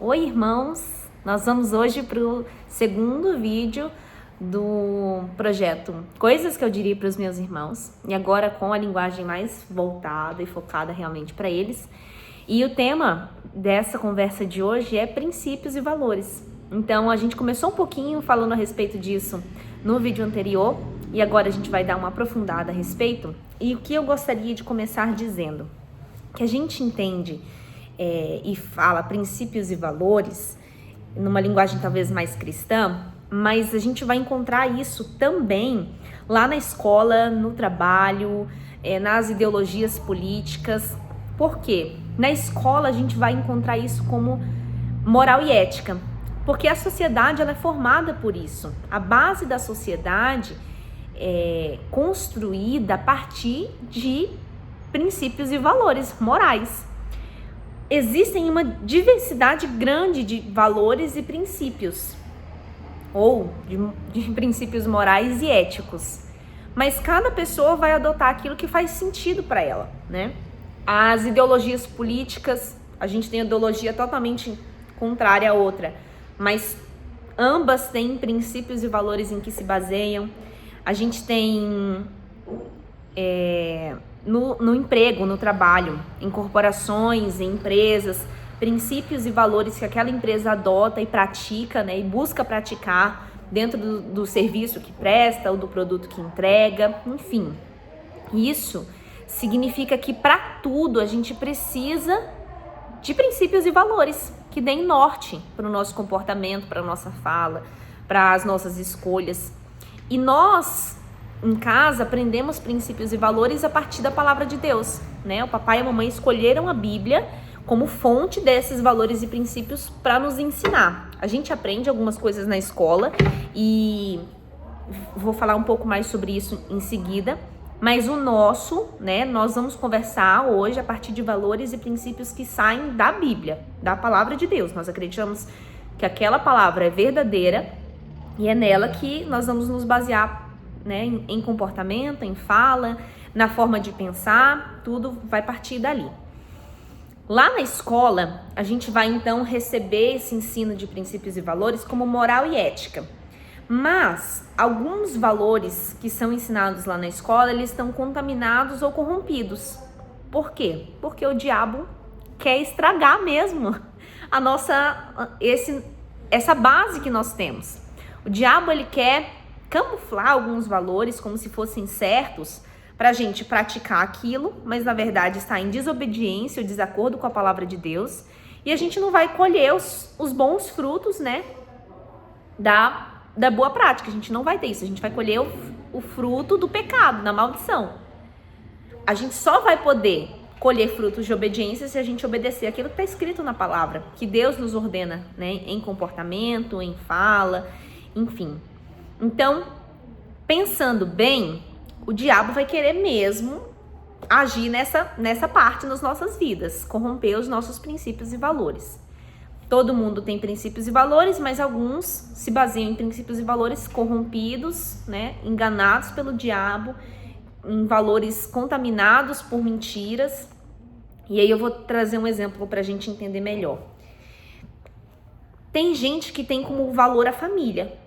Oi, irmãos! Nós vamos hoje para o segundo vídeo do projeto Coisas que eu diria para os meus irmãos, e agora com a linguagem mais voltada e focada realmente para eles. E o tema dessa conversa de hoje é princípios e valores. Então a gente começou um pouquinho falando a respeito disso no vídeo anterior, e agora a gente vai dar uma aprofundada a respeito. E o que eu gostaria de começar dizendo? Que a gente entende e fala princípios e valores numa linguagem talvez mais cristã, mas a gente vai encontrar isso também lá na escola, no trabalho, nas ideologias políticas. Por quê? Na escola a gente vai encontrar isso como moral e ética, porque a sociedade ela é formada por isso. A base da sociedade é construída a partir de princípios e valores morais. Existem uma diversidade grande de valores e princípios, ou de princípios morais e éticos, mas cada pessoa vai adotar aquilo que faz sentido para ela, né? As ideologias políticas, a gente tem ideologia totalmente contrária à outra, mas ambas têm princípios e valores em que se baseiam. A gente tem no emprego, no trabalho, em corporações, em empresas, princípios e valores que aquela empresa adota e pratica, né, e busca praticar dentro do serviço que presta ou do produto que entrega, enfim. Isso significa que para tudo a gente precisa de princípios e valores que deem norte para o nosso comportamento, para a nossa fala, para as nossas escolhas. E nós, em casa, aprendemos princípios e valores a partir da palavra de Deus, né? O papai e a mamãe escolheram a Bíblia como fonte desses valores e princípios para nos ensinar. A gente aprende algumas coisas na escola e vou falar um pouco mais sobre isso em seguida, mas o nosso, né? Nós vamos conversar hoje a partir de valores e princípios que saem da Bíblia, da palavra de Deus. Nós acreditamos que aquela palavra é verdadeira e é nela que nós vamos nos basear, né, em comportamento, em fala, na forma de pensar, tudo vai partir dali. Lá na escola, a gente vai então receber esse ensino de princípios e valores como moral e ética. Mas alguns valores que são ensinados lá na escola, eles estão contaminados ou corrompidos. Por quê? Porque o diabo quer estragar mesmo essa base que nós temos. O diabo, ele quer camuflar alguns valores como se fossem certos para a gente praticar aquilo, mas na verdade está em desobediência ou desacordo com a palavra de Deus, e a gente não vai colher os bons frutos, né, da boa prática. A gente não vai ter isso, a gente vai colher o fruto do pecado, da maldição. A gente só vai poder colher frutos de obediência se a gente obedecer aquilo que está escrito na palavra, que Deus nos ordena, né, em comportamento, em fala, enfim. Então, pensando bem, o diabo vai querer mesmo agir nessa parte nas nossas vidas, corromper os nossos princípios e valores. Todo mundo tem princípios e valores, mas alguns se baseiam em princípios e valores corrompidos, né, enganados pelo diabo, em valores contaminados por mentiras. E aí eu vou trazer um exemplo para a gente entender melhor. Tem gente que tem como valor a família.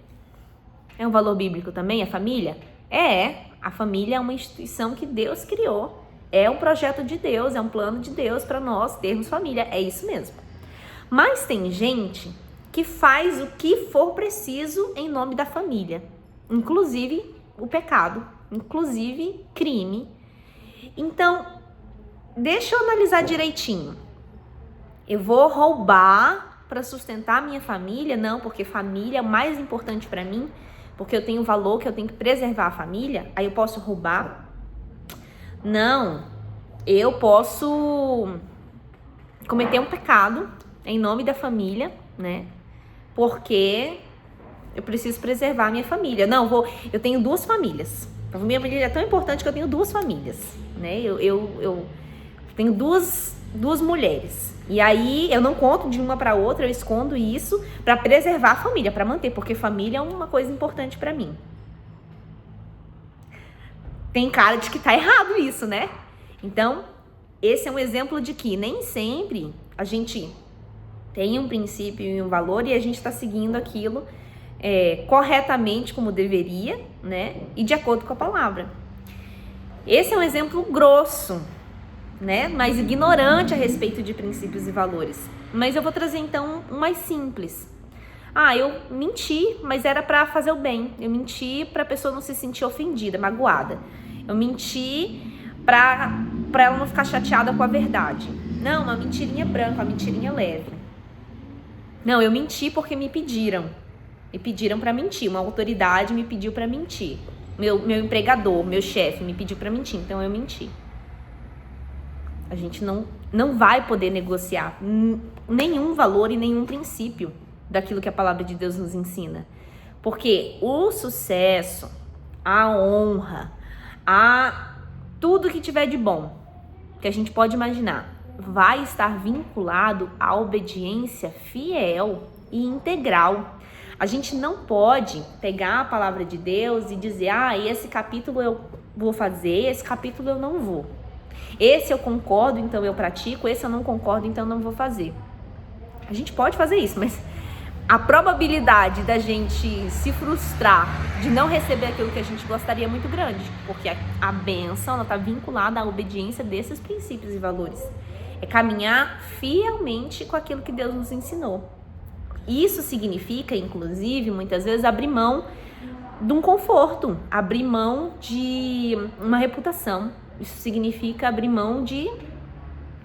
É um valor bíblico também, a família? A família é uma instituição que Deus criou. É um projeto de Deus, é um plano de Deus para nós termos família. É isso mesmo. Mas tem gente que faz o que for preciso em nome da família. Inclusive o pecado, inclusive crime. Então, deixa eu analisar direitinho. Eu vou roubar para sustentar a minha família? Não, porque família é o mais importante para mim. Porque eu tenho valor, que eu tenho que preservar a família, aí eu posso roubar? Não, eu posso cometer um pecado em nome da família, né? Porque eu preciso preservar a minha família. Não, eu tenho duas famílias. A minha família é tão importante que eu tenho duas famílias, né? Eu tenho duas mulheres. E aí eu não conto de uma para outra, eu escondo isso para preservar a família, para manter, porque família é uma coisa importante para mim. Tem cara de que tá errado isso, né? Então, esse é um exemplo de que nem sempre a gente tem um princípio e um valor e a gente está seguindo aquilo corretamente como deveria, né? E de acordo com a palavra. Esse é um exemplo grosso, né? Mais ignorante a respeito de princípios e valores. Mas eu vou trazer então um mais simples. Eu menti, mas era para fazer o bem. Eu menti para a pessoa não se sentir ofendida, magoada. Eu menti para ela não ficar chateada com a verdade. Não, uma mentirinha branca, uma mentirinha leve. Não, eu menti porque me pediram. Me pediram para mentir. Uma autoridade me pediu para mentir. Meu empregador, meu chefe me pediu para mentir, então eu menti. A gente não vai poder negociar nenhum valor e nenhum princípio daquilo que a palavra de Deus nos ensina. Porque o sucesso, a honra, tudo que tiver de bom, que a gente pode imaginar, vai estar vinculado à obediência fiel e integral. A gente não pode pegar a palavra de Deus e dizer, esse capítulo eu vou fazer, esse capítulo eu não vou. Esse eu concordo, então eu pratico, esse eu não concordo, então eu não vou fazer. A gente pode fazer isso, mas a probabilidade da gente se frustrar de não receber aquilo que a gente gostaria é muito grande, porque a bênção está vinculada à obediência desses princípios e valores. É caminhar fielmente com aquilo que Deus nos ensinou. Isso significa, inclusive, muitas vezes abrir mão de um conforto, abrir mão de uma reputação. Isso significa abrir mão de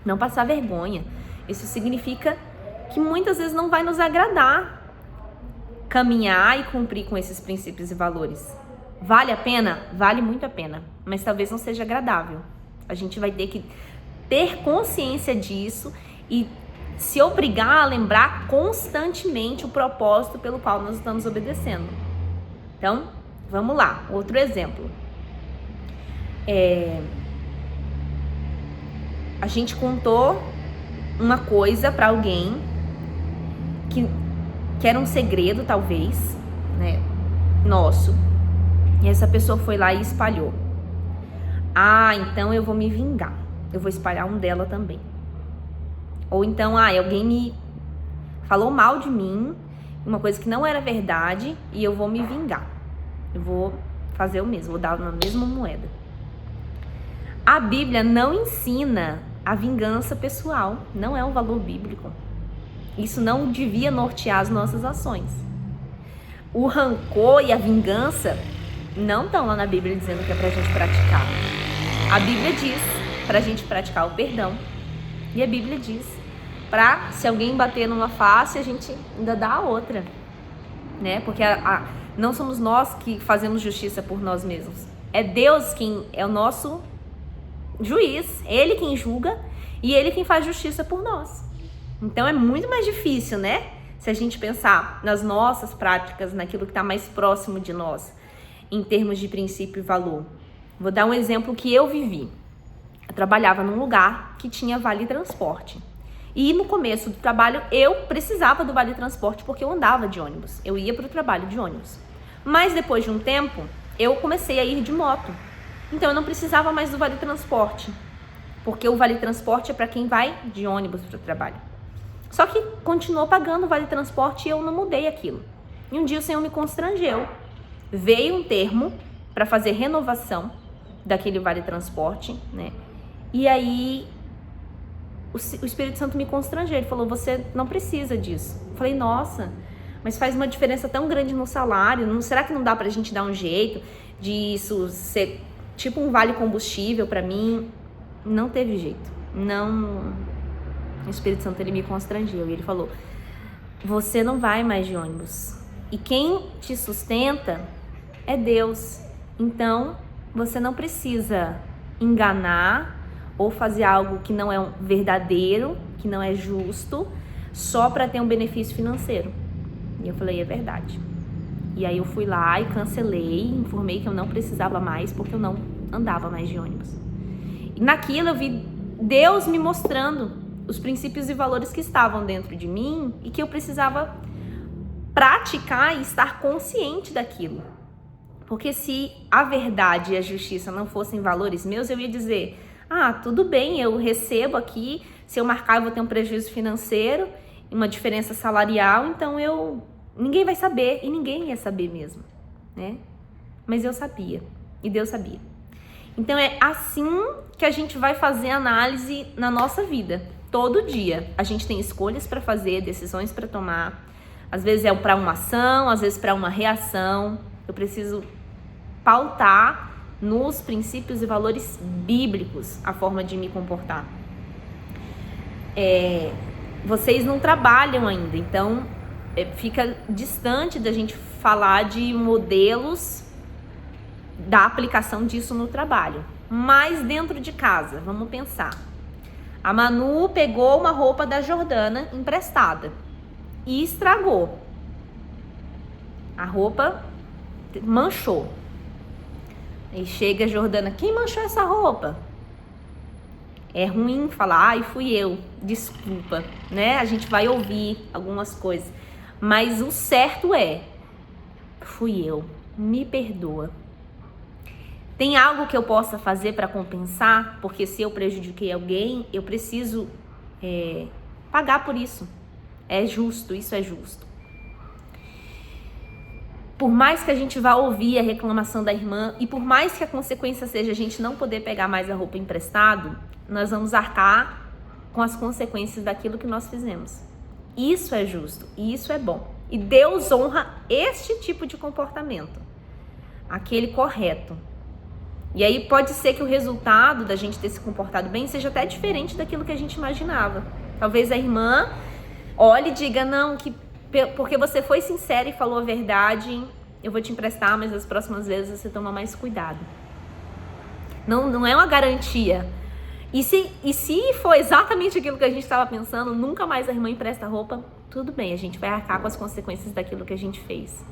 não passar vergonha. Isso significa que muitas vezes não vai nos agradar caminhar e cumprir com esses princípios e valores. Vale a pena? Vale muito a pena, mas talvez não seja agradável. A gente vai ter que ter consciência disso e se obrigar a lembrar constantemente o propósito pelo qual nós estamos obedecendo. Então, vamos lá. Outro exemplo. A gente contou uma coisa para alguém que era um segredo, talvez, né, nosso. E essa pessoa foi lá e espalhou. Então eu vou me vingar. Eu vou espalhar um dela também. Ou então, alguém me falou mal de mim, uma coisa que não era verdade, e eu vou me vingar. Eu vou fazer o mesmo, vou dar na mesma moeda. A Bíblia não ensina a vingança pessoal, não é um valor bíblico. Isso não devia nortear as nossas ações. O rancor e a vingança não estão lá na Bíblia dizendo que é pra gente praticar. A Bíblia diz pra gente praticar o perdão. E a Bíblia diz se alguém bater numa face, a gente ainda dá a outra, né? Porque não somos nós que fazemos justiça por nós mesmos. É Deus quem é o nosso juiz, Ele quem julga e Ele quem faz justiça por nós. Então é muito mais difícil, né? Se a gente pensar nas nossas práticas, naquilo que está mais próximo de nós, em termos de princípio e valor. Vou dar um exemplo que eu vivi. Eu trabalhava num lugar que tinha vale transporte. E no começo do trabalho eu precisava do vale transporte porque eu andava de ônibus. Eu ia para o trabalho de ônibus. Mas depois de um tempo, eu comecei a ir de moto. Então eu não precisava mais do vale transporte. Porque o vale transporte é para quem vai de ônibus para o trabalho. Só que continuou pagando o vale transporte e eu não mudei aquilo. E um dia o Senhor me constrangeu. Veio um termo para fazer renovação daquele vale transporte, né? E aí o Espírito Santo me constrangeu. Ele falou, você não precisa disso. Eu falei, nossa, mas faz uma diferença tão grande no salário. Será que não dá pra gente dar um jeito disso ser tipo um vale combustível pra mim? Não teve jeito. Não. O Espírito Santo, ele me constrangeu. E ele falou, você não vai mais de ônibus. E quem te sustenta é Deus. Então, você não precisa enganar ou fazer algo que não é verdadeiro, que não é justo, só para ter um benefício financeiro. E eu falei, é verdade. E aí eu fui lá e cancelei, informei que eu não precisava mais, porque eu não andava mais de ônibus. E naquilo eu vi Deus me mostrando os princípios e valores que estavam dentro de mim e que eu precisava praticar e estar consciente daquilo. Porque se a verdade e a justiça não fossem valores meus, eu ia dizer, tudo bem, eu recebo aqui, se eu marcar eu vou ter um prejuízo financeiro uma diferença salarial, então ninguém vai saber, e ninguém ia saber mesmo, né? Mas eu sabia, e Deus sabia. Então é assim que a gente vai fazer análise na nossa vida. Todo dia a gente tem escolhas para fazer, decisões para tomar. Às vezes é para uma ação, às vezes para uma reação. Eu preciso pautar nos princípios e valores bíblicos a forma de me comportar. Vocês não trabalham ainda, então fica distante da gente falar de modelos da aplicação disso no trabalho. Mas dentro de casa, vamos pensar. A Manu pegou uma roupa da Jordana emprestada e estragou. A roupa manchou. Aí chega a Jordana, quem manchou essa roupa? É ruim falar, ai, fui eu, desculpa, né? A gente vai ouvir algumas coisas, mas o certo fui eu, me perdoa. Tem algo que eu possa fazer para compensar? Porque se eu prejudiquei alguém, eu preciso pagar por isso. É justo, isso é justo. Por mais que a gente vá ouvir a reclamação da irmã e por mais que a consequência seja a gente não poder pegar mais a roupa emprestado, nós vamos arcar com as consequências daquilo que nós fizemos. Isso é justo e isso é bom. E Deus honra este tipo de comportamento, aquele correto. E aí pode ser que o resultado da gente ter se comportado bem seja até diferente daquilo que a gente imaginava. Talvez a irmã olhe e diga, não, que porque você foi sincera e falou a verdade, eu vou te emprestar, mas as próximas vezes você toma mais cuidado. Não é uma garantia. E se for exatamente aquilo que a gente estava pensando, nunca mais a irmã empresta roupa, tudo bem, a gente vai arcar com as consequências daquilo que a gente fez.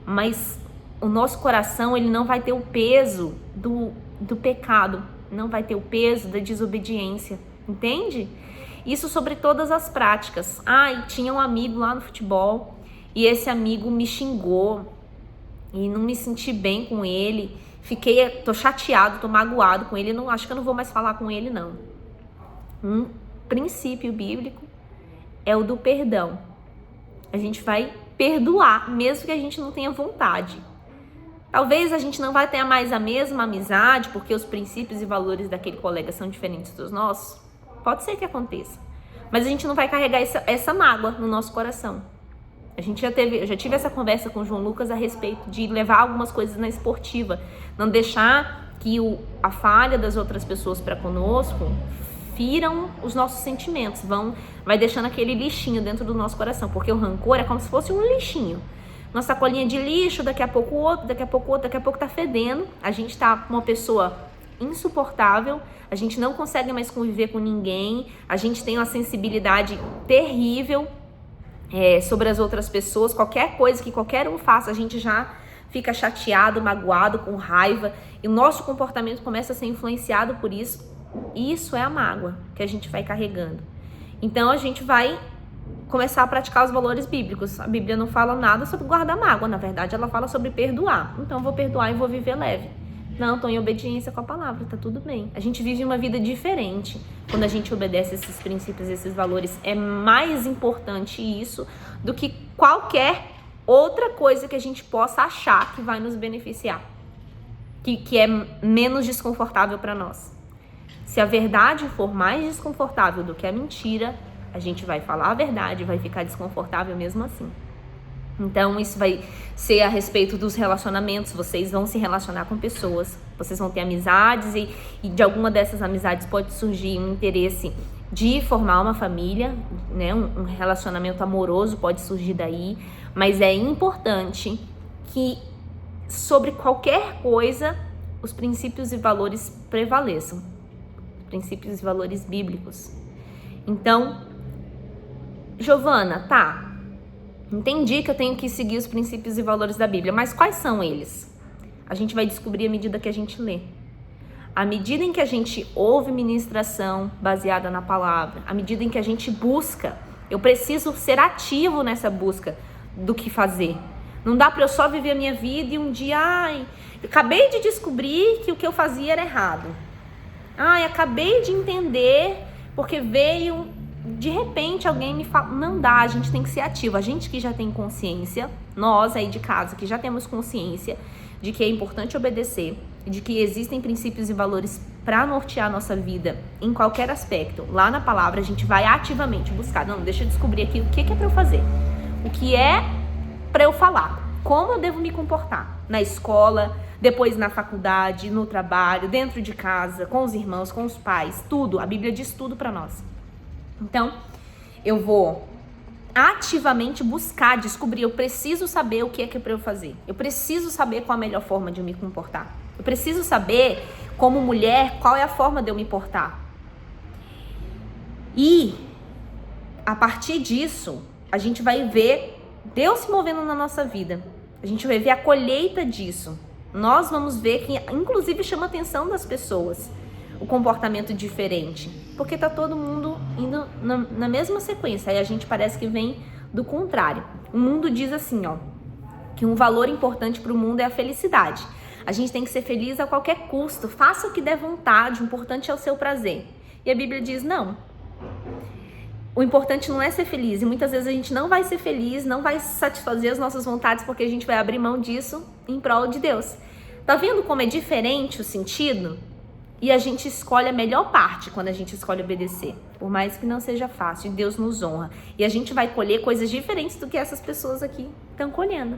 Mas o nosso coração, ele não vai ter o peso do pecado, não vai ter o peso da desobediência, entende? Isso sobre todas as práticas. E tinha um amigo lá no futebol e esse amigo me xingou e não me senti bem com ele. Tô chateado, tô magoado com ele. Acho que eu não vou mais falar com ele, não. Um princípio bíblico é o do perdão. A gente vai perdoar, mesmo que a gente não tenha vontade. Talvez a gente não vai ter mais a mesma amizade, porque os princípios e valores daquele colega são diferentes dos nossos. Pode ser que aconteça. Mas a gente não vai carregar essa mágoa no nosso coração. Eu já tive essa conversa com o João Lucas a respeito de levar algumas coisas na esportiva. Não deixar que a falha das outras pessoas para conosco firam os nossos sentimentos. Vai deixando aquele lixinho dentro do nosso coração. Porque o rancor é como se fosse um lixinho. Uma sacolinha de lixo, daqui a pouco outro, daqui a pouco tá fedendo. A gente tá uma pessoa insuportável, a gente não consegue mais conviver com ninguém, a gente tem uma sensibilidade terrível sobre as outras pessoas, qualquer coisa que qualquer um faça, a gente já fica chateado, magoado, com raiva, e o nosso comportamento começa a ser influenciado por isso. Isso é a mágoa que a gente vai carregando. Então a gente vai começar a praticar os valores bíblicos. A Bíblia não fala nada sobre guardar mágoa, na verdade ela fala sobre perdoar. Então eu vou perdoar e vou viver leve. Não, estou em obediência com a palavra, tá tudo bem. A gente vive uma vida diferente quando a gente obedece esses princípios, esses valores. É mais importante isso do que qualquer outra coisa que a gente possa achar que vai nos beneficiar, que é menos desconfortável para nós. Se a verdade for mais desconfortável do que a mentira, a gente vai falar a verdade, vai ficar desconfortável mesmo assim. Então, isso vai ser a respeito dos relacionamentos. Vocês vão se relacionar com pessoas, vocês vão ter amizades e de alguma dessas amizades pode surgir um interesse de formar uma família, né? Um relacionamento amoroso pode surgir daí, mas é importante que sobre qualquer coisa os princípios e valores prevaleçam, princípios e valores bíblicos. Então, Giovana, entendi que eu tenho que seguir os princípios e valores da Bíblia, mas quais são eles? A gente vai descobrir à medida que a gente lê. À medida em que a gente ouve ministração baseada na palavra, à medida em que a gente busca, eu preciso ser ativo nessa busca do que fazer. Não dá para eu só viver a minha vida e um dia, eu acabei de descobrir que o que eu fazia era errado. Acabei de entender porque veio de repente alguém me fala, não dá, a gente tem que ser ativo. A gente que já tem consciência, nós aí de casa que já temos consciência de que é importante obedecer, de que existem princípios e valores para nortear a nossa vida em qualquer aspecto. Lá na palavra a gente vai ativamente buscar, não, deixa eu descobrir aqui o que é para eu fazer, o que é para eu falar, como eu devo me comportar na escola, depois na faculdade, no trabalho, dentro de casa, com os irmãos, com os pais, tudo. A Bíblia diz tudo para nós. Então, eu vou ativamente buscar, descobrir, eu preciso saber o que é para eu fazer. Eu preciso saber qual a melhor forma de eu me comportar. Eu preciso saber, como mulher, qual é a forma de eu me portar. E, a partir disso, a gente vai ver Deus se movendo na nossa vida. A gente vai ver a colheita disso. Nós vamos ver que, inclusive, chama a atenção das pessoas o comportamento diferente, porque tá todo mundo indo na mesma sequência, aí a gente parece que vem do contrário. O mundo diz assim, ó, que um valor importante para o mundo é a felicidade. A gente tem que ser feliz a qualquer custo, faça o que der vontade, o importante é o seu prazer. E a Bíblia diz, não. O importante não é ser feliz, e muitas vezes a gente não vai ser feliz, não vai satisfazer as nossas vontades, porque a gente vai abrir mão disso em prol de Deus. Tá vendo como é diferente o sentido? E a gente escolhe a melhor parte quando a gente escolhe obedecer. Por mais que não seja fácil, Deus nos honra. E a gente vai colher coisas diferentes do que essas pessoas aqui estão colhendo.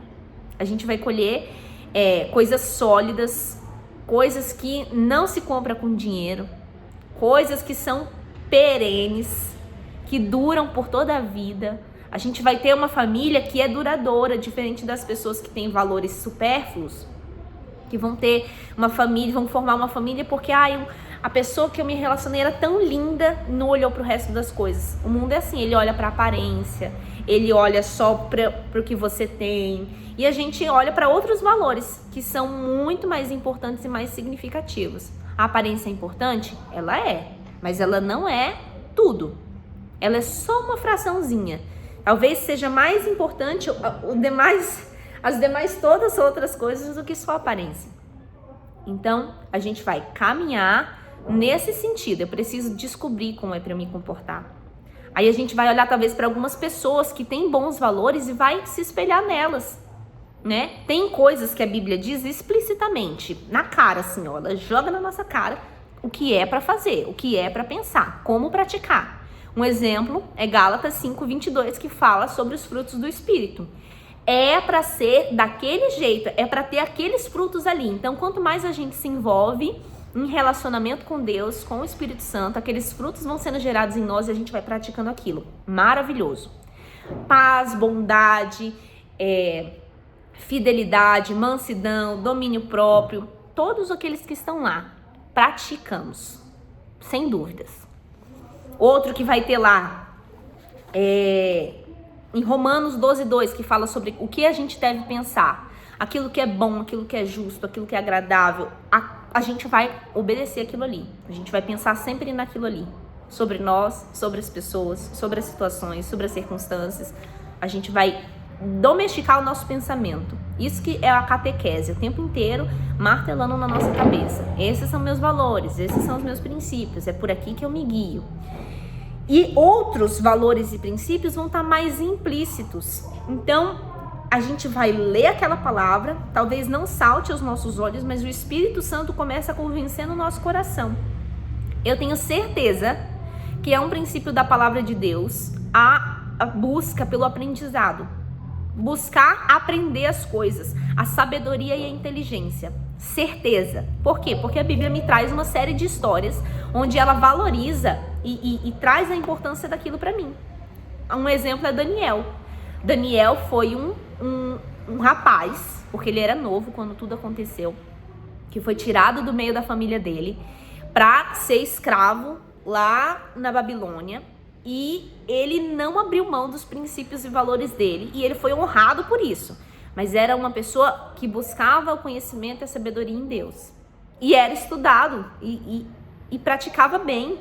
A gente vai colher coisas sólidas, coisas que não se compra com dinheiro, coisas que são perenes, que duram por toda a vida. A gente vai ter uma família que é duradoura, diferente das pessoas que têm valores supérfluos, que vão ter uma família, vão formar uma família porque a pessoa que eu me relacionei era tão linda, não olhou para o resto das coisas. O mundo é assim, ele olha para a aparência, ele olha só para o que você tem, e a gente olha para outros valores que são muito mais importantes e mais significativos. A aparência é importante? Ela é, mas ela não é tudo. Ela é só uma fraçãozinha. Talvez seja mais importante as demais todas as outras coisas do que só a aparência. Então, a gente vai caminhar nesse sentido. Eu preciso descobrir como é para eu me comportar. Aí a gente vai olhar talvez para algumas pessoas que têm bons valores e vai se espelhar nelas, né? Tem coisas que a Bíblia diz explicitamente, na cara assim, ó, ela joga na nossa cara o que é para fazer, o que é para pensar, como praticar. Um exemplo é Gálatas 5:22, que fala sobre os frutos do Espírito. É para ser daquele jeito, é para ter aqueles frutos ali. Então, quanto mais a gente se envolve em relacionamento com Deus, com o Espírito Santo, aqueles frutos vão sendo gerados em nós e a gente vai praticando aquilo. Maravilhoso. Paz, bondade, fidelidade, mansidão, domínio próprio, todos aqueles que estão lá, praticamos, sem dúvidas. Outro que vai ter lá, em Romanos 12:2, que fala sobre o que a gente deve pensar, aquilo que é bom, aquilo que é justo, aquilo que é agradável, a gente vai obedecer aquilo ali, a gente vai pensar sempre naquilo ali, sobre nós, sobre as pessoas, sobre as situações, sobre as circunstâncias, a gente vai domesticar o nosso pensamento. Isso que é a catequese, o tempo inteiro martelando na nossa cabeça. Esses são meus valores, esses são os meus princípios, é por aqui que eu me guio. E outros valores e princípios vão estar mais implícitos. Então, a gente vai ler aquela palavra, talvez não salte aos nossos olhos, mas o Espírito Santo começa a convencer no nosso coração. Eu tenho certeza que é um princípio da palavra de Deus a busca pelo aprendizado. Buscar aprender as coisas, a sabedoria e a inteligência. Certeza. Por quê? Porque a Bíblia me traz uma série de histórias onde ela valoriza e traz a importância daquilo para mim. Um exemplo é Daniel. Daniel foi um rapaz, porque ele era novo quando tudo aconteceu, que foi tirado do meio da família dele para ser escravo lá na Babilônia. E ele não abriu mão dos princípios e valores dele, e ele foi honrado por isso. Mas era uma pessoa que buscava o conhecimento e a sabedoria em Deus. E era estudado e praticava bem.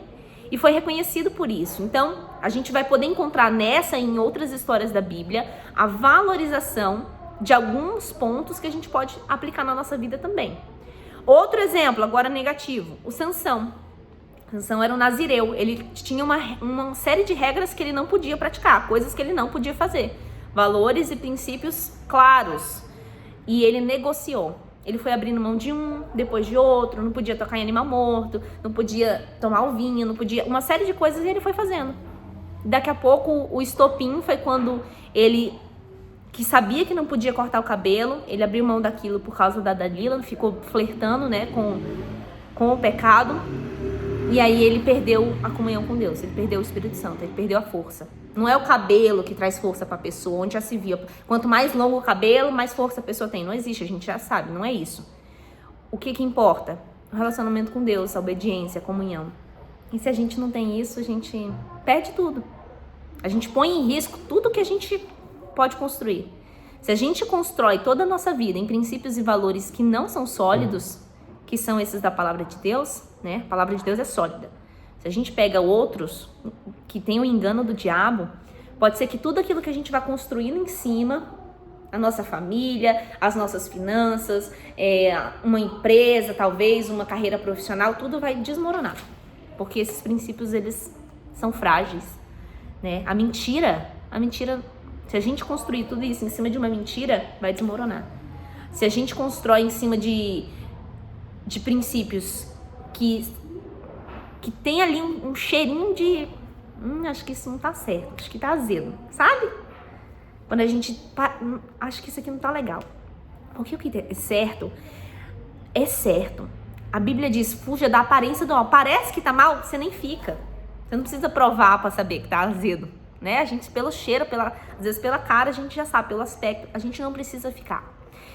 E foi reconhecido por isso. Então, a gente vai poder encontrar nessa e em outras histórias da Bíblia a valorização de alguns pontos que a gente pode aplicar na nossa vida também. Outro exemplo, agora negativo, o Sansão. Sansão era um nazireu, ele tinha uma série de regras que ele não podia praticar, coisas que ele não podia fazer, valores e princípios claros, e ele negociou. Ele foi abrindo mão de um, depois de outro, não podia tocar em animal morto, não podia tomar o vinho, não podia, uma série de coisas, e ele foi fazendo. Daqui a pouco o estopim foi quando ele, que sabia que não podia cortar o cabelo, ele abriu mão daquilo por causa da Dalila, ficou flertando, né, com o pecado. E aí ele perdeu a comunhão com Deus, ele perdeu o Espírito Santo, ele perdeu a força. Não é o cabelo que traz força pra pessoa, onde já se via. Quanto mais longo o cabelo, mais força a pessoa tem. Não existe, a gente já sabe, não é isso. O que importa? O relacionamento com Deus, a obediência, a comunhão. E se a gente não tem isso, a gente perde tudo. A gente põe em risco tudo que a gente pode construir. Se a gente constrói toda a nossa vida em princípios e valores que não são sólidos, que são esses da palavra de Deus, né? A palavra de Deus é sólida. Se a gente pega outros que tem o engano do diabo, pode ser que tudo aquilo que a gente vai construindo em cima, a nossa família, as nossas finanças, uma empresa, talvez, uma carreira profissional, tudo vai desmoronar. Porque esses princípios, eles são frágeis, né? A mentira, se a gente construir tudo isso em cima de uma mentira, vai desmoronar. Se a gente constrói em cima de princípios que tem ali um cheirinho de acho que isso não tá certo, acho que tá azedo, sabe? Quando a gente acho que isso aqui não tá legal. Porque o que é certo é certo. A Bíblia diz, fuja da aparência do mal. Parece que tá mal, você nem fica. Você não precisa provar para saber que tá azedo, né? A gente, pelo cheiro, às vezes pela cara, a gente já sabe, pelo aspecto, a gente não precisa ficar.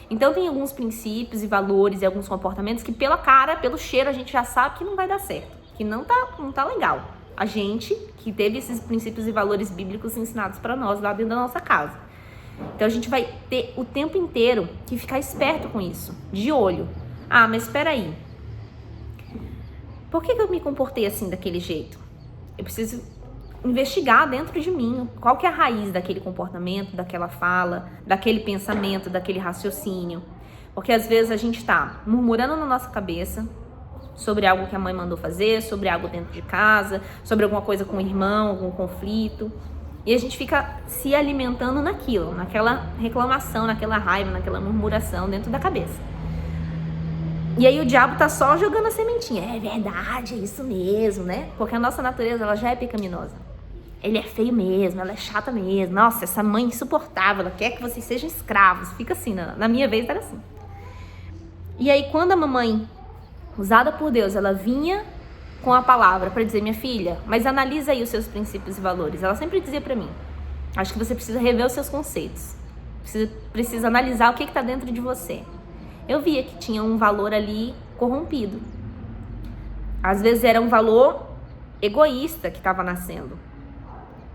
Então tem alguns princípios e valores e alguns comportamentos que pela cara, pelo cheiro, a gente já sabe que não vai dar certo, que não tá legal. A gente que teve esses princípios e valores bíblicos ensinados para nós lá dentro da nossa casa. Então a gente vai ter o tempo inteiro que ficar esperto com isso, de olho. Ah, mas espera aí. Por que eu me comportei assim, daquele jeito? Eu preciso investigar dentro de mim qual que é a raiz daquele comportamento, daquela fala, daquele pensamento, daquele raciocínio. Porque às vezes a gente tá murmurando na nossa cabeça sobre algo que a mãe mandou fazer, sobre algo dentro de casa, sobre alguma coisa com o irmão, algum conflito. E a gente fica se alimentando naquilo, naquela reclamação, naquela raiva, naquela murmuração dentro da cabeça. E aí o diabo tá só jogando a sementinha. É verdade, é isso mesmo, né? Porque a nossa natureza, ela já é pecaminosa. Ele é feio mesmo, ela é chata mesmo. Nossa, essa mãe insuportável, ela quer que vocês sejam escravos. Fica assim, na minha vez era assim. E aí quando a mamãe, usada por Deus, ela vinha com a palavra para dizer, minha filha, mas analisa aí os seus princípios e valores. Ela sempre dizia para mim, acho que você precisa rever os seus conceitos. Precisa analisar o que está dentro de você. Eu via que tinha um valor ali corrompido. Às vezes era um valor egoísta que estava nascendo.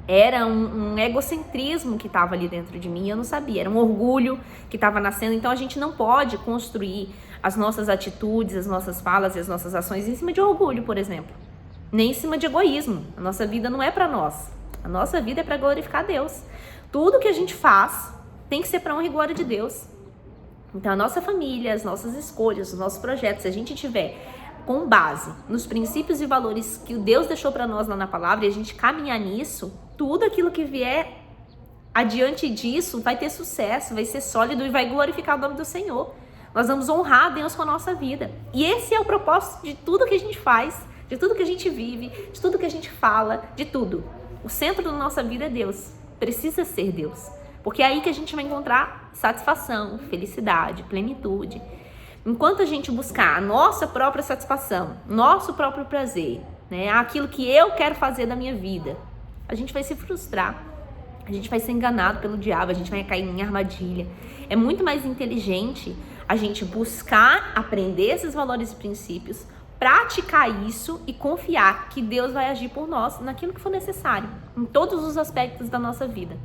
Era um egocentrismo que estava ali dentro de mim e eu não sabia. Era um orgulho que estava nascendo. Então a gente não pode construir as nossas atitudes, as nossas falas e as nossas ações em cima de orgulho, por exemplo. Nem em cima de egoísmo. A nossa vida não é para nós. A nossa vida é para glorificar Deus. Tudo que a gente faz tem que ser para honra e glória de Deus. Então a nossa família, as nossas escolhas, os nossos projetos, se a gente tiver com base nos princípios e valores que o Deus deixou para nós lá na palavra e a gente caminhar nisso, tudo aquilo que vier adiante disso vai ter sucesso, vai ser sólido e vai glorificar o nome do Senhor. Nós vamos honrar a Deus com a nossa vida. E esse é o propósito de tudo que a gente faz, de tudo que a gente vive, de tudo que a gente fala, de tudo. O centro da nossa vida é Deus. Precisa ser Deus. Porque é aí que a gente vai encontrar satisfação, felicidade, plenitude. Enquanto a gente buscar a nossa própria satisfação, nosso próprio prazer, né, aquilo que eu quero fazer da minha vida, a gente vai se frustrar, a gente vai ser enganado pelo diabo, a gente vai cair em armadilha. É muito mais inteligente a gente buscar aprender esses valores e princípios, praticar isso e confiar que Deus vai agir por nós naquilo que for necessário, em todos os aspectos da nossa vida.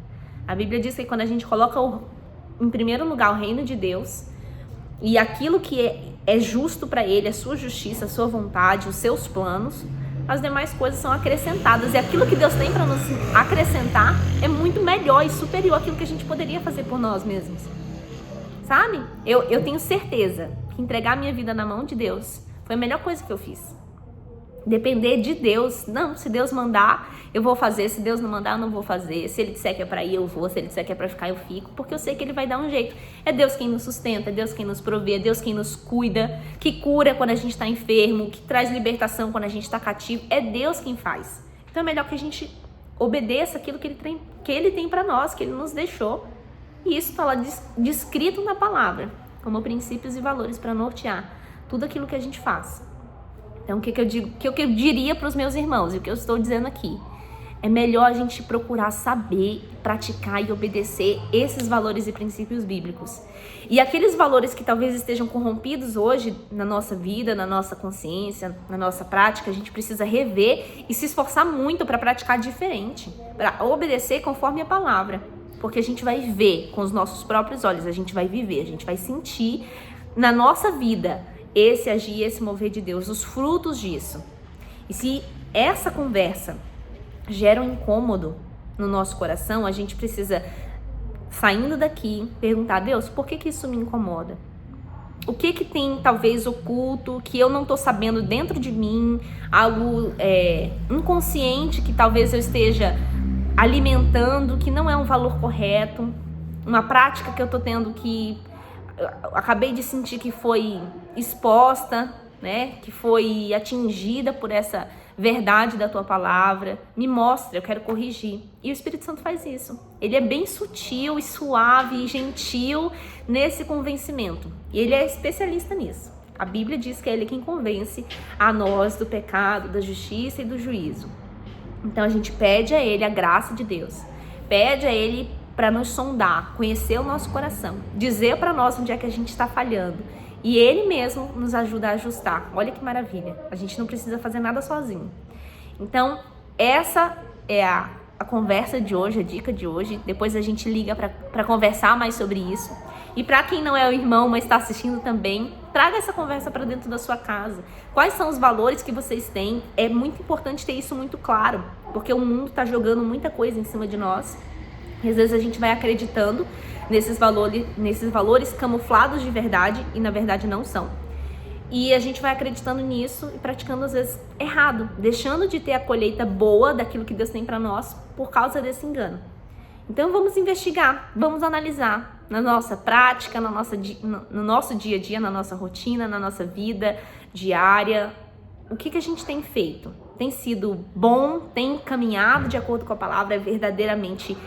A Bíblia diz que quando a gente coloca em primeiro lugar o reino de Deus e aquilo que é justo para Ele, a sua justiça, a sua vontade, os seus planos, as demais coisas são acrescentadas. E aquilo que Deus tem para nos acrescentar é muito melhor e superior àquilo que a gente poderia fazer por nós mesmos. Sabe? Eu tenho certeza que entregar minha vida na mão de Deus foi a melhor coisa que eu fiz. Depender de Deus. Não, se Deus mandar, eu vou fazer. Se Deus não mandar, eu não vou fazer. Se Ele disser que é pra ir, eu vou. Se Ele disser que é pra ficar, eu fico. Porque eu sei que Ele vai dar um jeito. É Deus quem nos sustenta, é Deus quem nos provê, é Deus quem nos cuida, que cura quando a gente tá enfermo, que traz libertação quando a gente tá cativo. É Deus quem faz. Então é melhor que a gente obedeça aquilo que Ele tem pra nós, que Ele nos deixou. E isso tá lá descrito na palavra, como princípios e valores pra nortear tudo aquilo que a gente faz. Então, o que eu diria para os meus irmãos, e o que eu estou dizendo aqui, é melhor a gente procurar saber, praticar e obedecer esses valores e princípios bíblicos. E aqueles valores que talvez estejam corrompidos hoje na nossa vida, na nossa consciência, na nossa prática, a gente precisa rever e se esforçar muito para praticar diferente, para obedecer conforme a palavra. Porque a gente vai ver com os nossos próprios olhos, a gente vai viver, a gente vai sentir na nossa vida esse agir, esse mover de Deus, os frutos disso. E se essa conversa gera um incômodo no nosso coração, a gente precisa, saindo daqui, perguntar: Deus, por que isso me incomoda? O que tem talvez oculto, que eu não estou sabendo dentro de mim, algo inconsciente que talvez eu esteja alimentando, que não é um valor correto, uma prática que eu estou tendo que eu acabei de sentir que foi exposta, né? Que foi atingida por essa verdade da tua palavra. Me mostra, eu quero corrigir. E o Espírito Santo faz isso. Ele é bem sutil e suave e gentil nesse convencimento. E ele é especialista nisso. A Bíblia diz que é ele quem convence a nós do pecado, da justiça e do juízo. Então a gente pede a ele a graça de Deus. Pede a ele para nos sondar, conhecer o nosso coração, dizer para nós onde é que a gente está falhando. E Ele mesmo nos ajuda a ajustar. Olha que maravilha. A gente não precisa fazer nada sozinho. Então, essa é a conversa de hoje, a dica de hoje. Depois a gente liga para conversar mais sobre isso. E para quem não é o irmão, mas está assistindo também, traga essa conversa para dentro da sua casa. Quais são os valores que vocês têm? É muito importante ter isso muito claro, porque o mundo está jogando muita coisa em cima de nós. E às vezes a gente vai acreditando nesses valores camuflados de verdade e na verdade não são. E a gente vai acreditando nisso e praticando às vezes errado, deixando de ter a colheita boa daquilo que Deus tem para nós por causa desse engano. Então vamos investigar, vamos analisar na nossa prática, no nosso dia a dia, na nossa rotina, na nossa vida diária, o que a gente tem feito? Tem sido bom? Tem caminhado de acordo com a palavra? É verdadeiramente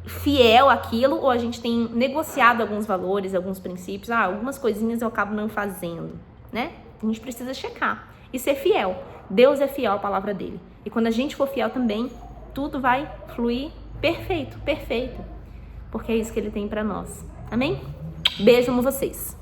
fiel àquilo, ou a gente tem negociado alguns valores, alguns princípios, algumas coisinhas eu acabo não fazendo, né? A gente precisa checar e ser fiel. Deus é fiel à palavra dele. E quando a gente for fiel também, tudo vai fluir perfeito, porque é isso que ele tem pra nós. Amém? Beijo, amo vocês.